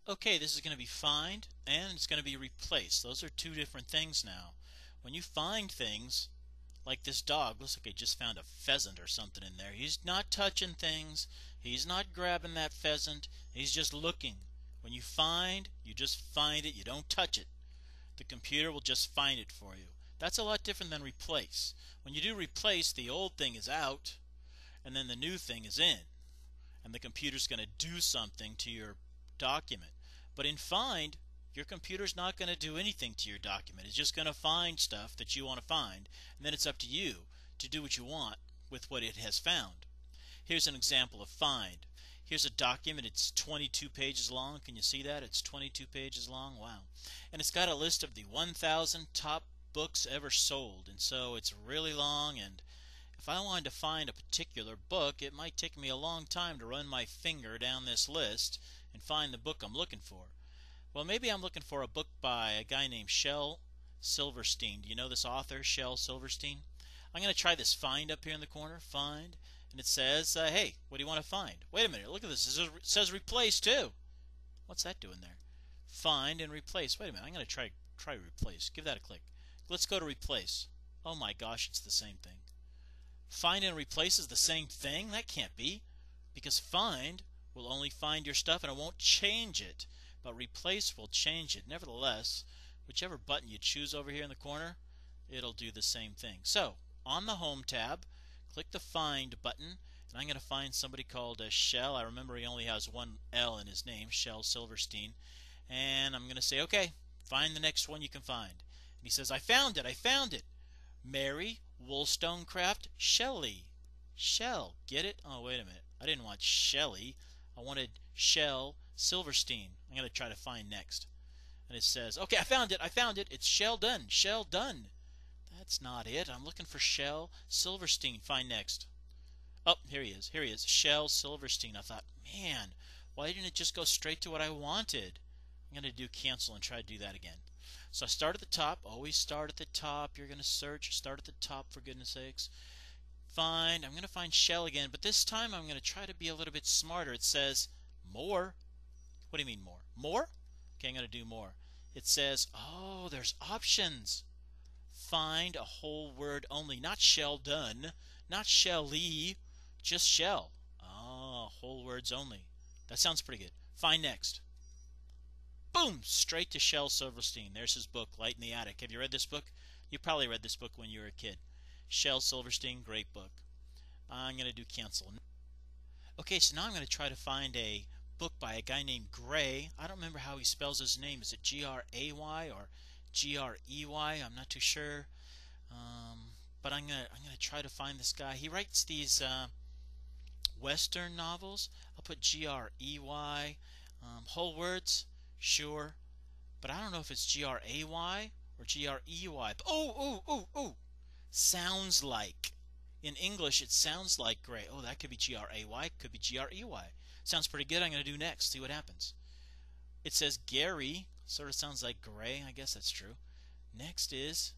Okay, this is going to be find and it's going to be replace. Those are two different things now. When you find things, like this dog, looks like he just found a pheasant or something in there. He's not touching things. He's not grabbing that pheasant. He's just looking. When you find, you just find it. You don't touch it. The computer will just find it for you. That's a lot different than replace. When you do replace, the old thing is out and then the new thing is in. And the computer's going to do something to your document. But in find, your computer's not going to do anything to your document. It's just going to find stuff that you want to find, and then it's up to you to do what you want with what it has found. Here's an example of find. Here's a document. It's 22 pages long. Can you see that? It's 22 pages long. Wow. And it's got a list of the 1,000 top books ever sold. And so it's really long, and if I wanted to find a particular book, it might take me a long time to run my finger down this list and find the book I'm looking for. Well, maybe I'm looking for a book by a guy named Shel Silverstein. Do you know this author, Shel Silverstein? I'm going to try this find up here in the corner, find, and it says, hey, what do you want to find? Wait a minute, look at this. It says replace too. What's that doing there? Find and replace. Wait a minute, I'm going to try replace. Give that a click. Let's go to replace. Oh my gosh, it's the same thing. Find and replace is the same thing? That can't be, because find will only find your stuff and it won't change it, but replace will change it. Nevertheless, whichever button you choose over here in the corner, it'll do the same thing. So on the home tab, click the find button, and I'm going to find somebody called Shel. I remember he only has one L in his name, Shel Silverstein, and I'm going to say, okay, find the next one you can find. And he says, I found it. Mary Wollstonecraft Shelley. Shell. Get it? Oh, wait a minute. I didn't want Shelley. I wanted Shel Silverstein. I'm going to try to find next. And it says, okay, I found it. It's Shel Dunn. That's not it. I'm looking for Shel Silverstein. Find next. Oh, here he is. Shel Silverstein. I thought, man, why didn't it just go straight to what I wanted? I'm going to do cancel and try to do that again. So I start at the top. Always start at the top. You're going to search. Start at the top, for goodness sakes. Find. I'm going to find Shel again, but this time I'm going to try to be a little bit smarter. It says more. What do you mean more? More? Okay, I'm going to do more. It says, oh, there's options. Find a whole word only. Not Shel Dunn. Not Shelley. Just Shel. Oh, whole words only. That sounds pretty good. Find next. Boom! Straight to Shel Silverstein. There's his book, Light in the Attic. Have you read this book? You probably read this book when you were a kid. Shel Silverstein, great book. I'm going to do cancel. Okay, so now I'm going to try to find a book by a guy named Gray. I don't remember how he spells his name. Is it G-R-A-Y or G-R-E-Y? I'm not too sure. But I'm gonna try to find this guy. He writes these Western novels. I'll put G-R-E-Y. Whole words. Sure, but I don't know if it's G-R-A-Y or G-R-E-Y. Oh! Sounds like. In English, it sounds like gray. Oh, that could be G-R-A-Y, could be G-R-E-Y. Sounds pretty good. I'm going to do next, see what happens. It says Gary, sort of sounds like gray. I guess that's true. Next is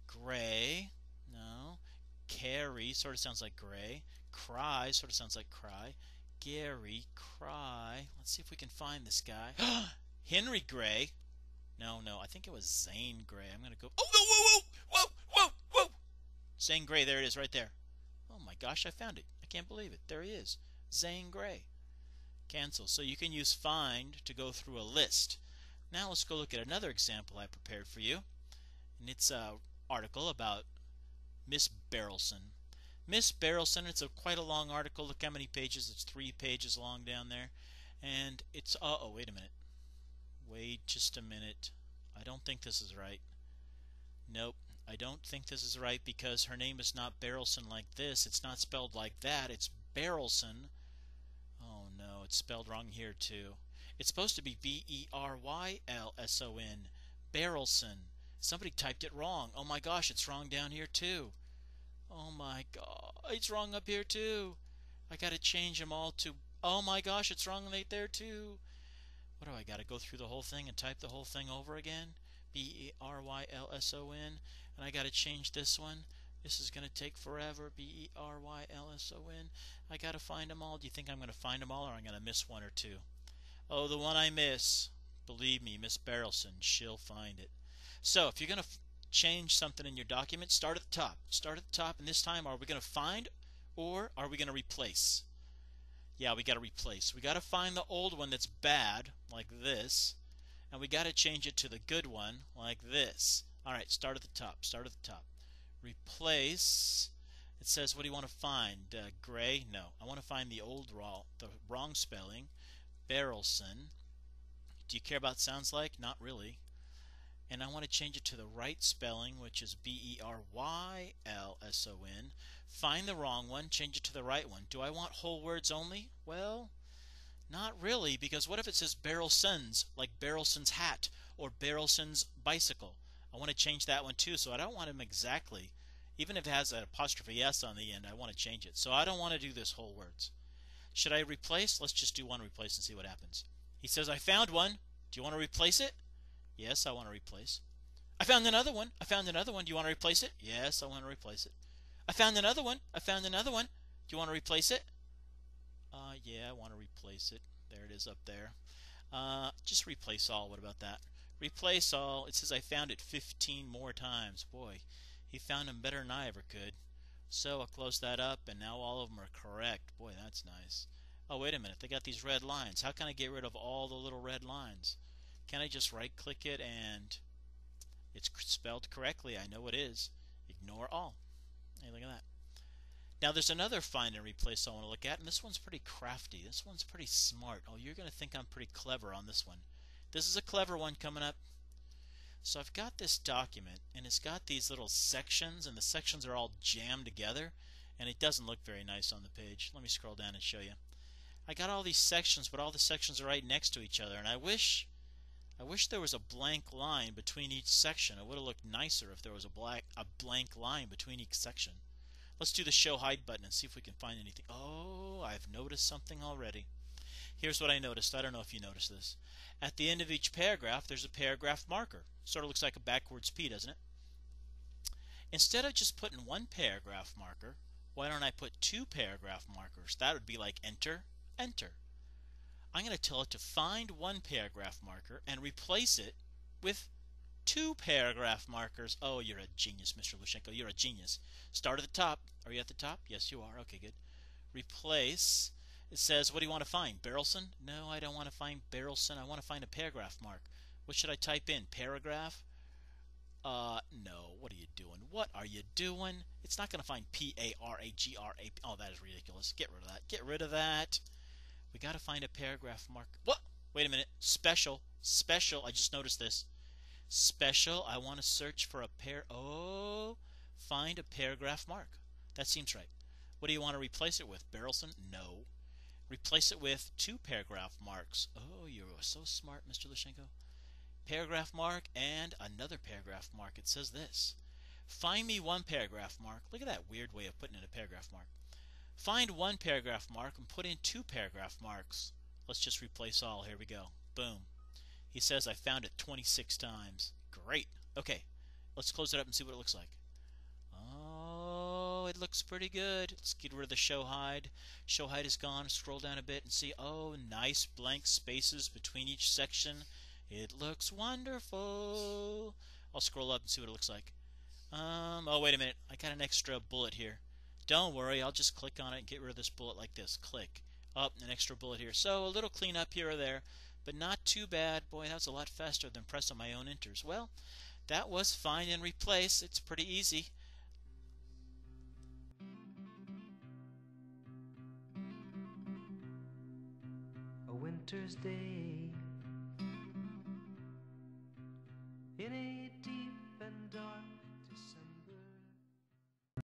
gray. No. Carry, sort of sounds like gray. Cry, sort of sounds like cry. Gary, cry. Let's see if we can find this guy. Henry Gray. No, I think it was Zane Gray. I'm going to go. Oh, no, whoa. Zane Gray, there it is, right there. Oh my gosh, I found it. I can't believe it. There he is. Zane Gray. Cancel. So you can use find to go through a list. Now let's go look at another example I prepared for you. And it's an article about Miss Barrelson. Miss Barrelson, it's quite a long article. Look how many pages. It's 3 pages long down there. And it's, wait a minute. Wait just a minute. I don't think this is right. Nope, I don't think this is right because her name is not Barrelson like this. It's not spelled like that. It's Barrelson. Oh no, it's spelled wrong here too. It's supposed to be B-E-R-Y-L-S-O-N. Barrelson. Somebody typed it wrong. Oh my gosh, it's wrong down here too. Oh my god, it's wrong up here too. I gotta change them all to, oh my gosh, it's wrong right there too. What do I gotta go through the whole thing and type the whole thing over again? B-E-R-Y-L-S-O-N. And I gotta change this one. This is gonna take forever. B-E-R-Y-L-S-O-N. I gotta find them all. Do you think I'm gonna find them all or I'm gonna miss one or two? Oh, the one I miss. Believe me, Miss Barrelson, she'll find it. So if you're going to change something in your document, start at the top. Start at the top, and this time, are we going to find or are we going to replace? Yeah, we got to replace. We got to find the old one that's bad, like this, and we got to change it to the good one, like this. All right, start at the top. Start at the top. Replace. It says, what do you want to find? Gray? No. I want to find the wrong spelling. Barrelson. Do you care about sounds like? Not really. And I want to change it to the right spelling, which is Beryllson. Find the wrong one, change it to the right one. Do I want whole words only? Well, not really, because what if it says Barrelson's, like Barrelson's hat or Barrelson's bicycle? I want to change that one too, so I don't want him exactly. Even if it has an apostrophe S on the end, I want to change it. So I don't want to do this whole words. Should I replace? Let's just do one replace and see what happens. He says, I found one. Do you want to replace it? Yes, I want to replace. I found another one. I found another one. Do you want to replace it? Yes, I want to replace it. I found another one. I found another one. Do you want to replace it? Yeah, I want to replace it. There it is up there. Just replace all. What about that? Replace all. It says I found it 15 more times. Boy, he found them better than I ever could. So I'll close that up, and now all of them are correct. Boy, that's nice. Oh, wait a minute. They got these red lines. How can I get rid of all the little red lines? Can I just right-click it and it's spelled correctly? I know it is. Ignore all. Hey, look at that. Now there's another find and replace I want to look at, and this one's pretty crafty. This one's pretty smart. Oh, you're going to think I'm pretty clever on this one. This is a clever one coming up. So I've got this document, and it's got these little sections, and the sections are all jammed together, and it doesn't look very nice on the page. Let me scroll down and show you. I got all these sections, but all the sections are right next to each other, and I wish there was a blank line between each section. It would have looked nicer if there was a blank line between each section. Let's do the show hide button and see if we can find anything. Oh, I've noticed something already. Here's what I noticed. I don't know if you noticed this. At the end of each paragraph, there's a paragraph marker. Sort of looks like a backwards P, doesn't it? Instead of just putting one paragraph marker, why don't I put two paragraph markers? That would be like enter, enter. I'm going to tell it to find one paragraph marker and replace it with two paragraph markers. Oh, you're a genius, Mr. Lushenko. You're a genius. Start at the top. Are you at the top? Yes, you are. Okay, good. Replace. It says, what do you want to find? Barrelson? No, I don't want to find Barrelson. I want to find a paragraph mark. What should I type in? Paragraph? No. What are you doing? What are you doing? It's not going to find P-A-R-A-G-R-A. Oh, that is ridiculous. Get rid of that. Get rid of that. We got to find a paragraph mark. What? Wait a minute. Special. Special. I just noticed this. Special. I want to search for a Oh, find a paragraph mark. That seems right. What do you want to replace it with? Barrelson? No. Replace it with two paragraph marks. Oh, you're so smart, Mr. Lushenko. Paragraph mark and another paragraph mark. It says this. Find me one paragraph mark. Look at that weird way of putting in a paragraph mark. Find one paragraph mark and put in two paragraph marks. Let's just replace all. Here we go. Boom. He says I found it 26 times. Great. Okay. Let's close it up and see what it looks like. Oh, it looks pretty good. Let's get rid of the show hide. Show hide is gone. Scroll down a bit and see. Oh, nice blank spaces between each section. It looks wonderful. I'll scroll up and see what it looks like. Oh, wait a minute. I got an extra bullet here. Don't worry, I'll just click on it and get rid of this bullet like this. Click. Up, an extra bullet here. So a little cleanup here or there, but not too bad. Boy, that's a lot faster than pressing my own enters. Well, that was find and replace. It's pretty easy. A winter's day in a